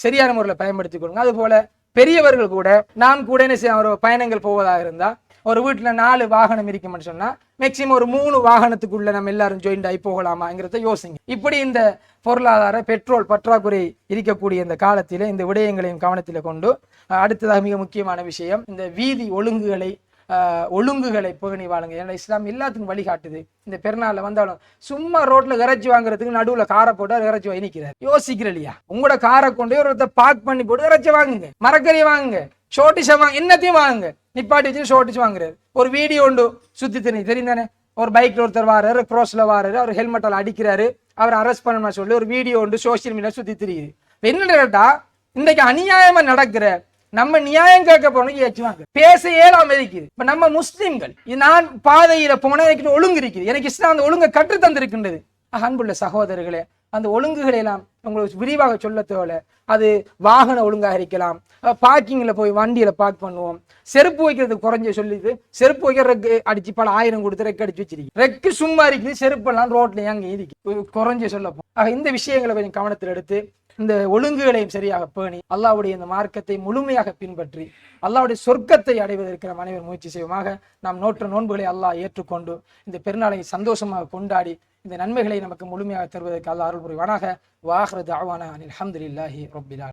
சரியான முறையில் பயன்படுத்திக் கொள்ளுங்க. அது போல பெரியவர்கள் கூட நாம் கூட என்ன செய்ய ஒரு பயணங்கள் போவதாக இருந்தால் ஒரு வீட்டில் 4 வாகனம் இருக்கும்னு சொன்னால் மேக்சிமம் ஒரு 3 வாகனத்துக்குள்ள நம்ம எல்லாரும் ஜாயிண்ட் ஆகி போகலாமாங்கிறத யோசிங்க. இப்படி இந்த பொருளாதார பெட்ரோல் பற்றாக்குறை இருக்கக்கூடிய இந்த காலத்தில் இந்த விடயங்களையும் கவனத்தில் கொண்டு அடுத்ததாக மிக முக்கியமான விஷயம் இந்த வீதி ஒழுங்குகளை பேணி வாழுங்க. ஏன்னா இஸ்லாம் எல்லாத்துக்கும் வழிகாட்டுது. இந்த பெருநாளில் வந்தாலும் சும்மா ரோட்ல இறைச்சி வாங்குறதுக்கு நடுவில் காரை போட்டு இறைச்சி வாங்கி நிற்கிறார். யோசிக்கிற இல்லையா? உங்களோட காரை கொண்டு ஒருத்தர் பார்க் பண்ணி போட்டு இறைச்சி வாங்குங்க, மரக்கறி வாங்குங்க, ஷோட்டிஷா வாங்க, என்னத்தையும் வாங்குங்க. நிப்பாட்டி வச்சு ஷோட்டிஷ் வாங்குறாரு. ஒரு வீடியோ உண்டு சுத்தி தெரியும் தானே, ஒரு பைக்ல ஒருத்தர் வாராரு, க்ரோஸ்ல வாராரு, அவர் ஹெல்மெட்டால் அடிக்கிறாரு, அவர் அரெஸ்ட் பண்ணணும்னு சொல்லி ஒரு வீடியோ உண்டு சோசியல் மீடியா சுத்தி தெரியுது. என்ன கேட்டா இன்றைக்கு அநியாயமா நடக்கிற நம்ம நியாயம் கேட்க போனோம் ஏச்சுவாங்க, பேச ஏழாம இருக்குது. இப்ப நம்ம முஸ்லிம்கள் நான் பாதையில போன எனக்கு ஒழுங்கு இருக்குது, எனக்கு இஸ்லாம் அந்த ஒழுங்கை கற்று தந்திருக்கின்றது. அன்புள்ள சகோதரர்களே, அந்த ஒழுங்குகளை எல்லாம் உங்களுக்கு விரிவாக சொல்ல தேவை. அது வாகன ஒழுங்காக இருக்கலாம், பார்க்கிங்ல போய் வண்டியில பார்க் பண்ணுவோம், செருப்பு வைக்கிறதுக்கு குறைஞ்ச சொல்லிட்டு செருப்பு வைக்கிற ரெக்கு அடிச்சு பல 1000 கொடுத்து ரெக்கு அடிச்சு வச்சிருக்கு. ரெக்கு சும்மா இருக்குது, செருப்பெல்லாம் ரோட்ல அங்கே இருக்கு குறைஞ்ச சொல்லப்போம். இந்த விஷயங்களை கொஞ்சம் கவனத்தில் எடுத்து இந்த ஒழுங்குகளையும் சரியாக பேணி அல்லாஹ்வுடைய இந்த மார்க்கத்தை முழுமையாக பின்பற்றி அல்லாஹ்வுடைய சொர்க்கத்தை அடைவதற்கு நாம் அனைவரும் முயற்சி செய்வோமாக. நாம் நோற்ற நோன்புகளை அல்லாஹ் ஏற்றுக்கொண்டு இந்த பெருநாளை சந்தோஷமாக கொண்டாடி இந்த நன்மைகளை நமக்கு முழுமையாக தருவதற்கு அல்லாஹ் அருள் புரிவானாக. வாஹ்ரு தஅவானா அனில் ஹம்துலில்லாஹி ரப்பில் ஆலமீன்.